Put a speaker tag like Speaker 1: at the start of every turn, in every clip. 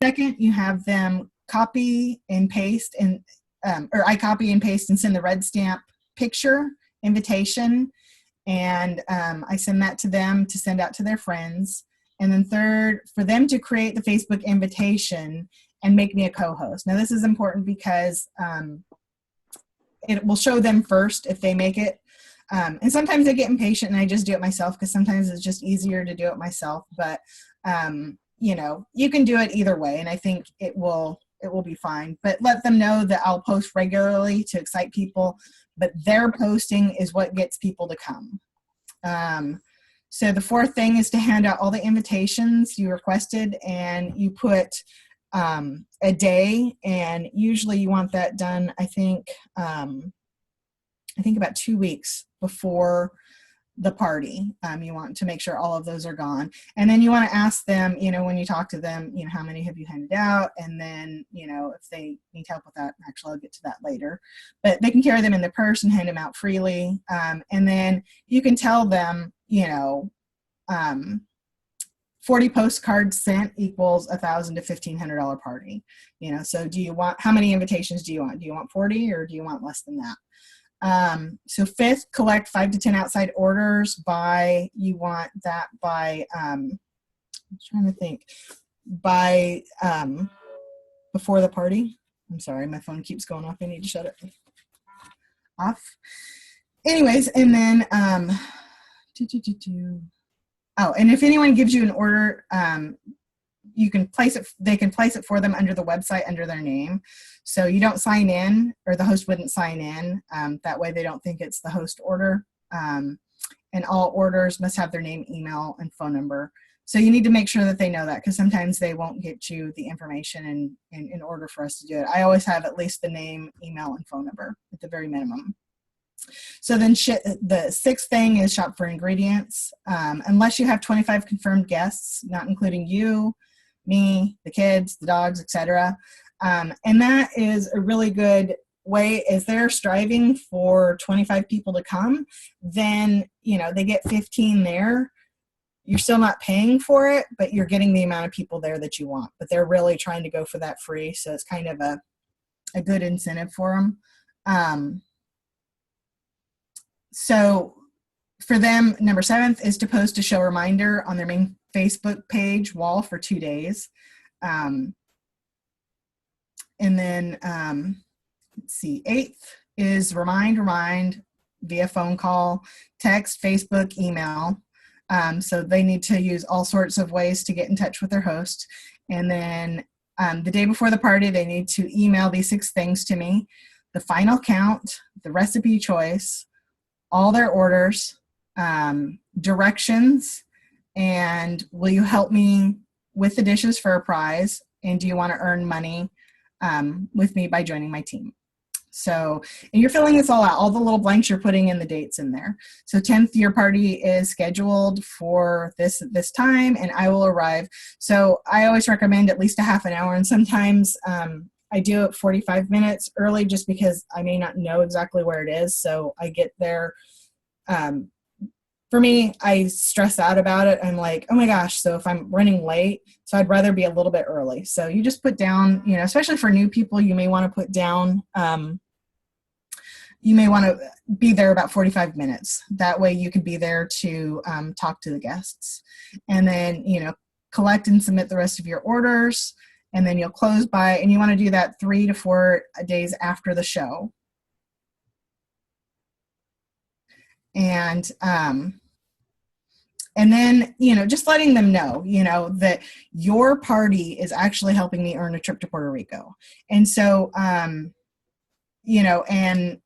Speaker 1: Second, you have them copy and paste and or I copy and paste and send the red stamp picture invitation, and I send that to them to send out to their friends. And then third, for them to create the Facebook invitation and make me a co-host. Now this is important because it will show them first if they make it. And sometimes I get impatient and I just do it myself because sometimes it's just easier to do it myself. But you know, you can do it either way, and I think it will be fine. But let them know that I'll post regularly to excite people, but their posting is what gets people to come. So the fourth thing is to hand out all the invitations you requested, and you put a day, and usually you want that done, I think about 2 weeks before the party. You want to make sure all of those are gone. And then you want to ask them, you know, when you talk to them, you know, how many have you handed out? And then, you know, if they need help with that, actually I'll get to that later. But they can carry them in their purse and hand them out freely. And then you can tell them, you know, 40 postcards sent equals $1,000 to $1,500 party. You know, so how many invitations do you want? Do you want 40 or do you want less than that? So fifth, collect 5 to 10 outside orders you want that by, I'm trying to think, by, before the party. I'm sorry, my phone keeps going off. I need to shut it off. Anyways, and then, oh, and if anyone gives you an order, you can place it, they can place it for them under the website under their name. So you don't sign in, or the host wouldn't sign in. That way they don't think it's the host order. And all orders must have their name, email, and phone number. So you need to make sure that they know that, because sometimes they won't get you the information in order for us to do it. I always have at least the name, email, and phone number at the very minimum. So then the sixth thing is shop for ingredients. Unless you have 25 confirmed guests, not including you, me, the kids, the dogs, etc. And that is a really good way. Is they're striving for 25 people to come, then, you know, they get 15 there. You're still not paying for it, but you're getting the amount of people there that you want. But they're really trying to go for that free, so it's kind of a good incentive for them. So for them, number 7th is to post a show reminder on their main Facebook page wall for 2 days. And then, let's see, 8th is remind via phone call, text, Facebook, email. So they need to use all sorts of ways to get in touch with their host. And then the day before the party, they need to email these 6 things to me: the final count, the recipe choice, all their orders, directions, and will you help me with the dishes for a prize? And do you want to earn money with me by joining my team? So, and you're filling this all out, all the little blanks, you're putting in the dates in there. So 10th, your party is scheduled for this time, and I will arrive. So I always recommend at least a half an hour, and sometimes I do it 45 minutes early just because I may not know exactly where it is. So I get there. For me, I stress out about it. I'm like, oh my gosh, so if I'm running late, so I'd rather be a little bit early. So you just put down, you know, especially for new people, you may want to put down, you may want to be there about 45 minutes. That way you can be there to talk to the guests. And then, you know, collect and submit the rest of your orders. And then you'll close by, and you want to do that 3 to 4 days after the show. And then, you know, just letting them know, you know, that your party is actually helping me earn a trip to Puerto Rico. And so, you know, and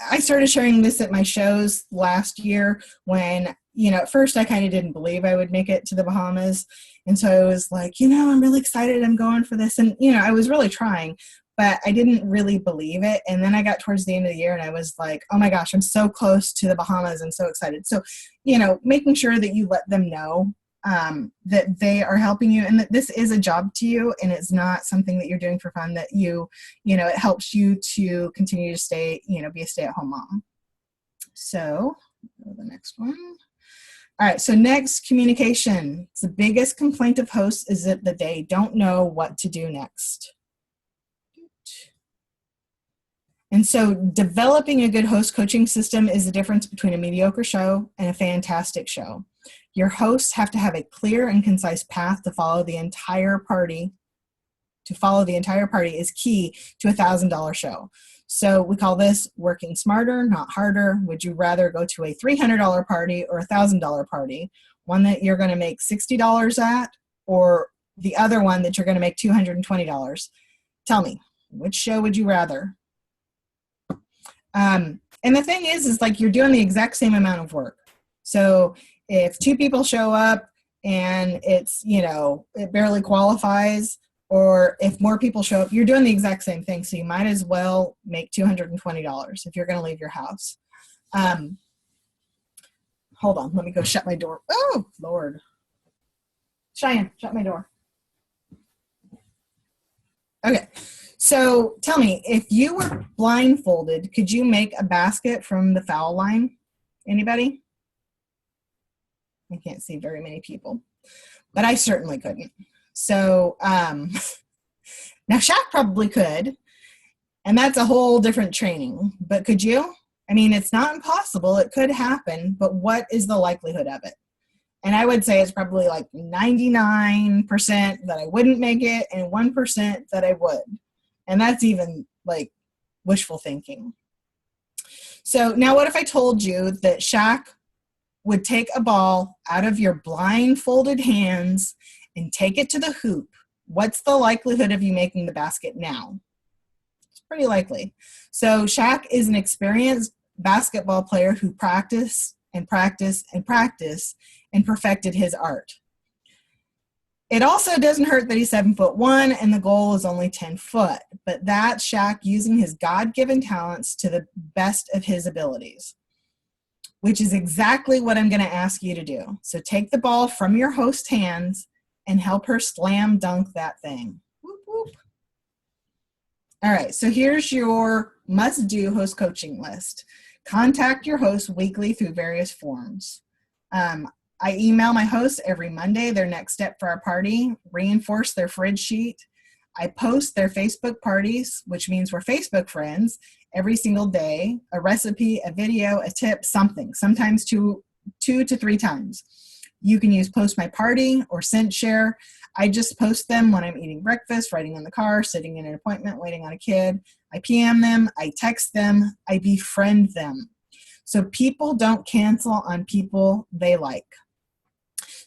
Speaker 1: I started sharing this at my shows last year when, you know, at first I kind of didn't believe I would make it to the Bahamas. And so I was like, you know, I'm really excited. I'm going for this. And, you know, I was really trying, but I didn't really believe it. And then I got towards the end of the year and I was like, oh my gosh, I'm so close to the Bahamas. I'm so excited. So, you know, making sure that you let them know that they are helping you and that this is a job to you and it's not something that you're doing for fun, that you know, it helps you to continue to stay, you know, be a stay-at-home mom. So, go to the next one. All right, so next, communication. The biggest complaint of hosts is that they don't know what to do next. And so developing a good host coaching system is the difference between a mediocre show and a fantastic show. Your hosts have to have a clear and concise path to follow the entire party. To follow the entire party is key to a $1,000 show. So we call this working smarter, not harder. Would you rather go to a $300 party or a $1,000 party? One that you're going to make $60 at, or the other one that you're going to make $220? Tell me, which show would you rather? And the thing is like you're doing the exact same amount of work. So if 2 people show up and it's, it barely qualifies, or if more people show up, you're doing the exact same thing. So you might as well make $220 if you're going to leave your house. Hold on. Let me go shut my door. Oh, Lord. Cheyenne, shut my door. Okay. So tell me, if you were blindfolded, could you make a basket from the foul line? Anybody? I can't see very many people, but I certainly couldn't. So now Shaq probably could, and that's a whole different training, but could you? I mean, it's not impossible. It could happen, but what is the likelihood of it? And I would say it's probably like 99% that I wouldn't make it and 1% that I would. And that's even like wishful thinking. So now what if I told you that Shaq would take a ball out of your blindfolded hands and take it to the hoop? What's the likelihood of you making the basket now? It's pretty likely. So Shaq is an experienced basketball player who practiced and practiced and practiced and perfected his art. It also doesn't hurt that he's 7'1" and the goal is only 10 foot, but that's Shaq using his God-given talents to the best of his abilities, which is exactly what I'm going to ask you to do. So take the ball from your host's hands and help her slam dunk that thing. Whoop, whoop. All right, so here's your must-do host coaching list. Contact your host weekly through various forms. I email my hosts every Monday their next step for our party, reinforce their fridge sheet. I post their Facebook parties, which means we're Facebook friends, every single day, a recipe, a video, a tip, something, sometimes two to 3 times. You can use Post My Party or Sent Share. I just post them when I'm eating breakfast, riding in the car, sitting in an appointment, waiting on a kid. I PM them, I text them, I befriend them. So people don't cancel on people they like.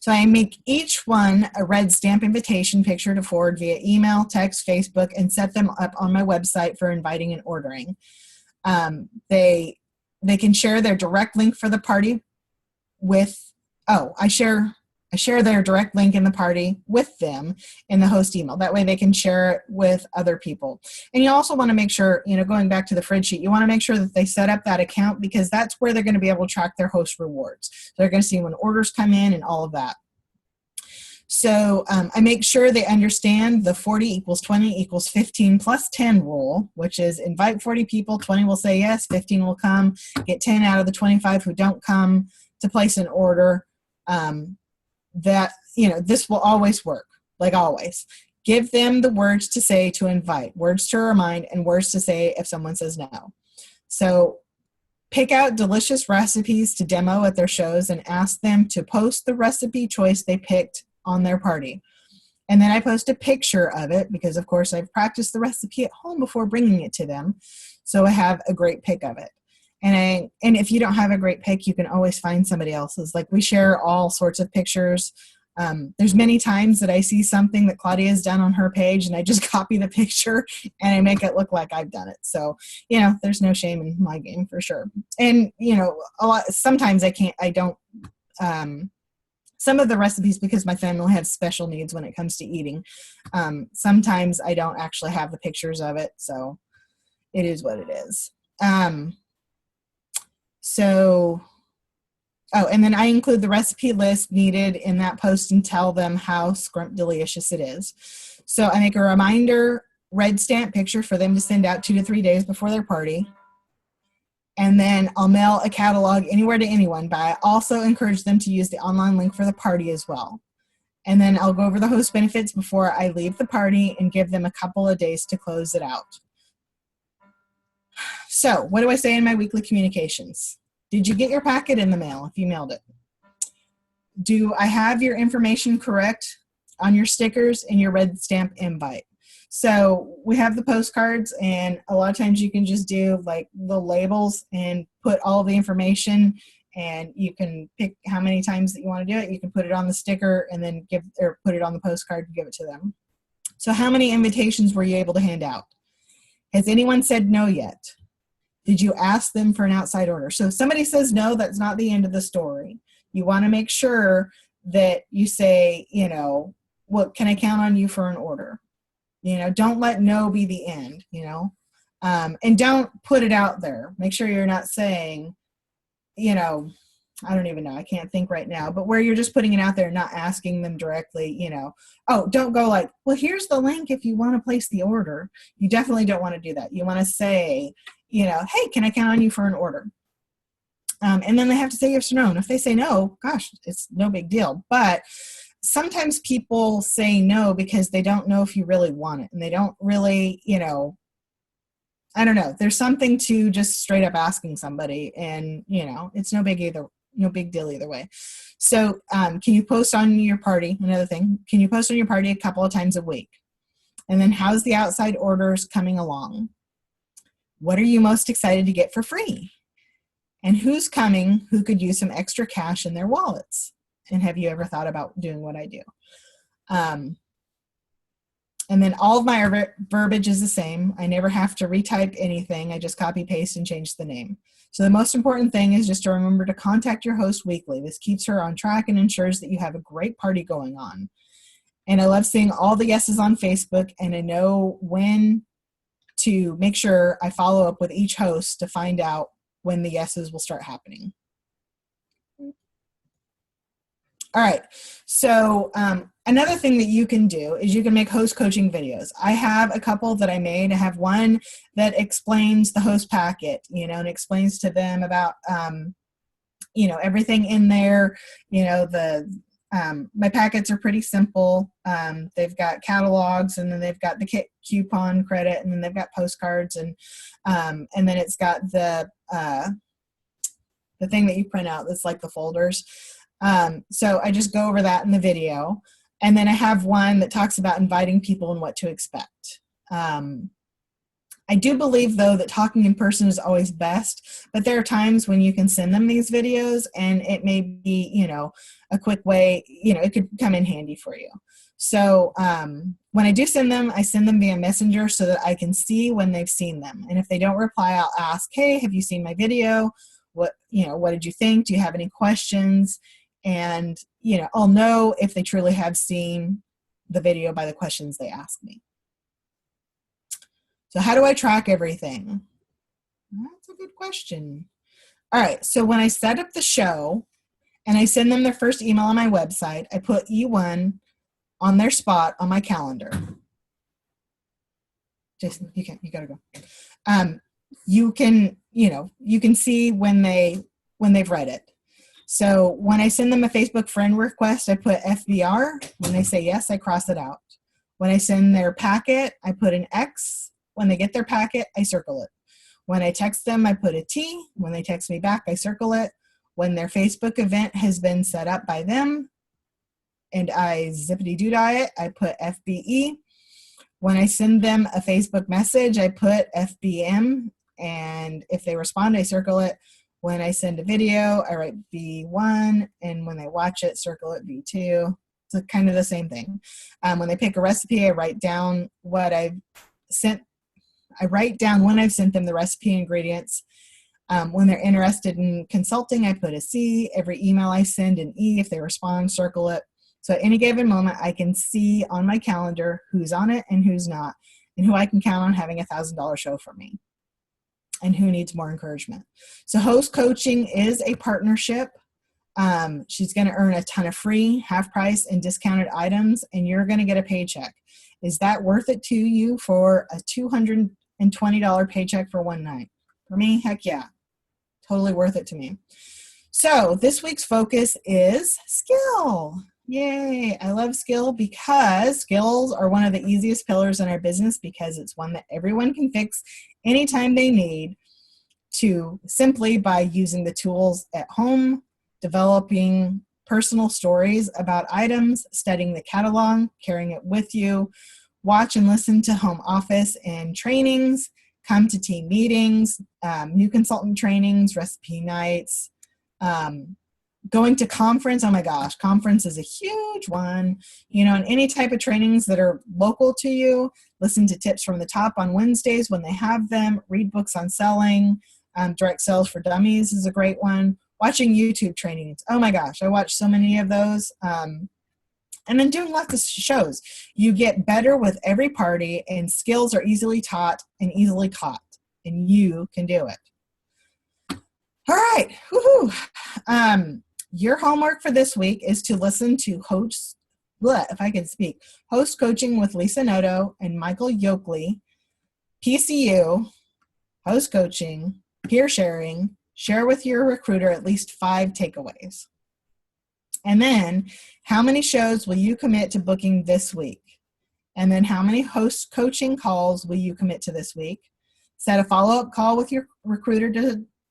Speaker 1: So I make each one a red stamp invitation picture to forward via email, text, Facebook, and set them up on my website for inviting and ordering. They can share their direct link for the party with, I share their direct link in the party with them in the host email. That way they can share it with other people. And you also want to make sure, going back to the fridge sheet, you want to make sure that they set up that account because that's where they're going to be able to track their host rewards. So they're going to see when orders come in and all of that. So I make sure they understand the 40 equals 20 equals 15 plus 10 rule, which is invite 40 people, 20 will say yes, 15 will come, get 10 out of the 25 who don't come to place an order. That, this will always work, like always. Give them the words to say to invite, words to remind, and words to say if someone says no. So pick out delicious recipes to demo at their shows and ask them to post the recipe choice they picked on their party. And then I post a picture of it because, of course, I've practiced the recipe at home before bringing it to them. So I have a great pic of it. And if you don't have a great pic, you can always find somebody else's. Like we share all sorts of pictures. There's many times that I see something that Claudia has done on her page and I just copy the picture and I make it look like I've done it. So, there's no shame in my game for sure. And, sometimes some of the recipes, because my family has special needs when it comes to eating, sometimes I don't actually have the pictures of it. So it is what it is. And then I include the recipe list needed in that post and tell them how scrumptious it is. So I make a reminder red stamp picture for them to send out 2 to 3 days before their party. And then I'll mail a catalog anywhere to anyone, but I also encourage them to use the online link for the party as well. And then I'll go over the host benefits before I leave the party and give them a couple of days to close it out. So what do I say in my weekly communications? Did you get your packet in the mail if you mailed it? Do I have your information correct on your stickers and your red stamp invite? So we have the postcards, and a lot of times you can just do like the labels and put all the information, and you can pick how many times that you want to do it. You can put it on the sticker and then put it on the postcard and give it to them. So how many invitations were you able to hand out? Has anyone said no yet? Did you ask them for an outside order? So if somebody says no, that's not the end of the story. You want to make sure that you say, what can I count on you for an order? Don't let no be the end, and don't put it out there. Make sure you're not saying, I don't even know. I can't think right now, but where you're just putting it out there, not asking them directly, oh, don't go like, well, here's the link if you want to place the order. You definitely don't want to do that. You want to say, hey, can I count on you for an order? And then they have to say yes or no. And if they say no, gosh, it's no big deal. But sometimes people say no because they don't know if you really want it. And they don't really, I don't know. There's something to just straight up asking somebody. And, it's no big deal either way. So can you post on your party? Another thing, can you post on your party a couple of times a week? And then how's the outside orders coming along? What are you most excited to get for free? And who's coming who could use some extra cash in their wallets? And have you ever thought about doing what I do? And then all of my verbiage is the same. I never have to retype anything. I just copy, paste, and change the name. So the most important thing is just to remember to contact your host weekly. This keeps her on track and ensures that you have a great party going on. And I love seeing all the yeses on Facebook, and I know when to make sure I follow up with each host to find out when the yeses will start happening. All right, so another thing that you can do is you can make host coaching videos. I have a couple that I made. I have one that explains the host packet, and explains to them about, everything in there. My packets are pretty simple. They've got catalogs, and then they've got the coupon credit, and then they've got postcards, and then it's got the thing that you print out that's like the folders. So I just go over that in the video. And then I have one that talks about inviting people and what to expect. I do believe, though, that talking in person is always best, but there are times when you can send them these videos, and it may be, a quick way, it could come in handy for you. So when I do send them, I send them via Messenger so that I can see when they've seen them. And if they don't reply, I'll ask, hey, have you seen my video? What did you think? Do you have any questions? And, I'll know if they truly have seen the video by the questions they ask me. So how do I track everything? That's a good question. All right, so when I set up the show and I send them their first email on my website, I put E1 on their spot on my calendar. Jason, you gotta go. You can see when they've read it. So when I send them a Facebook friend request, I put FBR. When they say yes, I cross it out. When I send their packet, I put an X. When they get their packet, I circle it. When I text them, I put a T. When they text me back, I circle it. When their Facebook event has been set up by them and I zippity-doo-dah it, I put FBE. When I send them a Facebook message, I put FBM. And if they respond, I circle it. When I send a video, I write V1, and when they watch it, circle it V2. It's kind of the same thing. When they pick a recipe, I write down what I've sent. I write down when I've sent them the recipe ingredients. When they're interested in consulting, I put a C. Every email I send an E. If they respond, circle it. So at any given moment, I can see on my calendar who's on it and who's not, and who I can count on having $1,000 show for me, and who needs more encouragement. So host coaching is a partnership. She's going to earn a ton of free, half price, and discounted items, and you're going to get a paycheck. Is that worth it to you for a $220 paycheck for one night? For me, heck yeah. Totally worth it to me. So this week's focus is skill. Yay. I love skill because skills are one of the easiest pillars in our business because it's one that everyone can fix anytime they need to, simply by using the tools at home, developing personal stories about items, studying the catalog, carrying it with you, watch and listen to home office and trainings, come to team meetings, new consultant trainings, recipe nights, going to conference. Oh my gosh, conference is a huge one. And any type of trainings that are local to you, listen to Tips from the Top on Wednesdays when they have them, read books on selling, Direct Sales for Dummies is a great one. Watching YouTube trainings. Oh my gosh, I watch so many of those. And then doing lots of shows. You get better with every party, and skills are easily taught and easily caught, and you can do it. All right. Woohoo. Your homework for this week is to listen to Host Coaching with Lisa Noto and Michael Yoakley, PCU, Host Coaching, Peer Sharing, share with your recruiter at least 5 takeaways. And then, how many shows will you commit to booking this week? And then, how many host coaching calls will you commit to this week? Set a follow-up call with your recruiter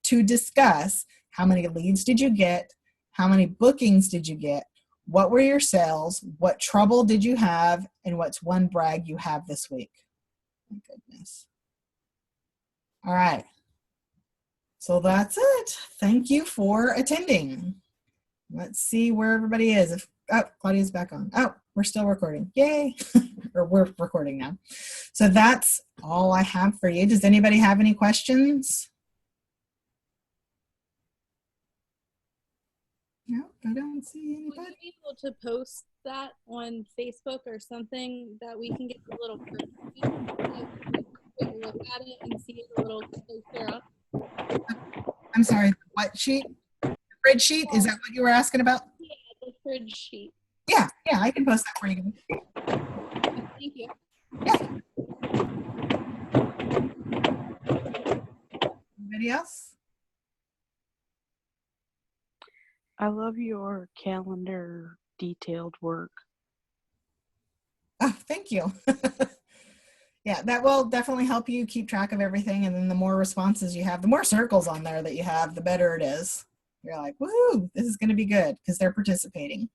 Speaker 1: to discuss how many leads did you get, how many bookings did you get, what were your sales, what trouble did you have, and what's one brag you have this week. My goodness. All right. So that's it. Thank you for attending. Let's see where everybody is. Claudia's back on. Oh, we're still recording. Yay. Or we're recording now. So that's all I have for you. Does anybody have any questions? No, I don't see anybody.
Speaker 2: Would you be able to post that on Facebook or something that we can get a little look at it and see it a little closer up?
Speaker 1: I'm sorry, what sheet? The grid sheet? Is that what you were asking about?
Speaker 2: Yeah, the grid sheet.
Speaker 1: Yeah, I can post that for you.
Speaker 2: Thank you.
Speaker 1: Yeah. Anybody else?
Speaker 3: I love your calendar detailed work.
Speaker 1: Oh, thank you. Yeah, that will definitely help you keep track of everything. And then the more responses you have, the more circles on there that you have, the better it is. You're like, woo, this is going to be good because they're participating.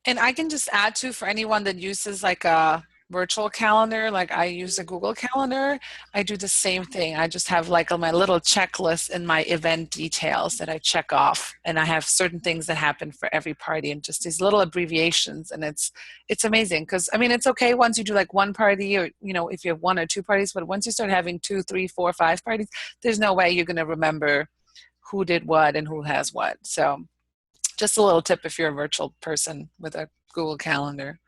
Speaker 4: And I can just add to, for anyone that uses like a virtual calendar, like I use a Google Calendar, I do the same thing. I just have like my little checklist in my event details that I check off, and I have certain things that happen for every party and just these little abbreviations. And it's amazing because, I mean, it's okay once you do like one party, or if you have 1 or 2 parties, but once you start having 2, 3, 4, 5 parties, there's no way you're going to remember who did what and who has what. So just a little tip if you're a virtual person with a Google Calendar.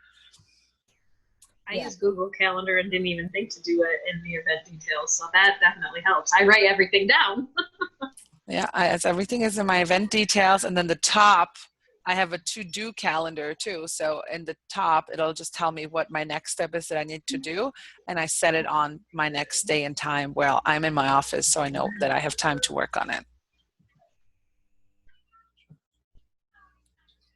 Speaker 5: I use Google Calendar and didn't even think to do it in the event details, so that definitely helps. I write everything down.
Speaker 4: Yeah, everything is in my event details, and then the top, I have a to-do calendar too. So in the top, it'll just tell me what my next step is that I need to do, and I set it on my next day and time where I'm in my office, so I know that I have time to work on it.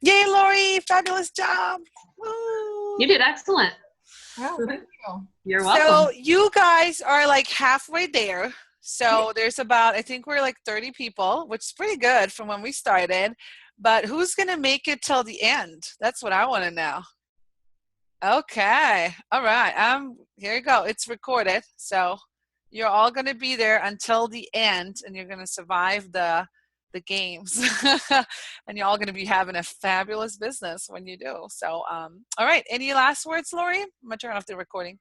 Speaker 4: Yay, Lori! Fabulous job! Woo!
Speaker 5: You did excellent.
Speaker 1: Oh, thank you.
Speaker 5: You're welcome.
Speaker 4: So you guys are like halfway there. So there's about, I think we're like 30 people, which is pretty good from when we started. But who's going to make it till the end? That's what I want to know. Okay. All right. Here you go. It's recorded. So you're all going to be there until the end, and you're going to survive the games. And you're all going to be having a fabulous business when you do. So, all right. Any last words, Lori? I'm going to turn off the recording.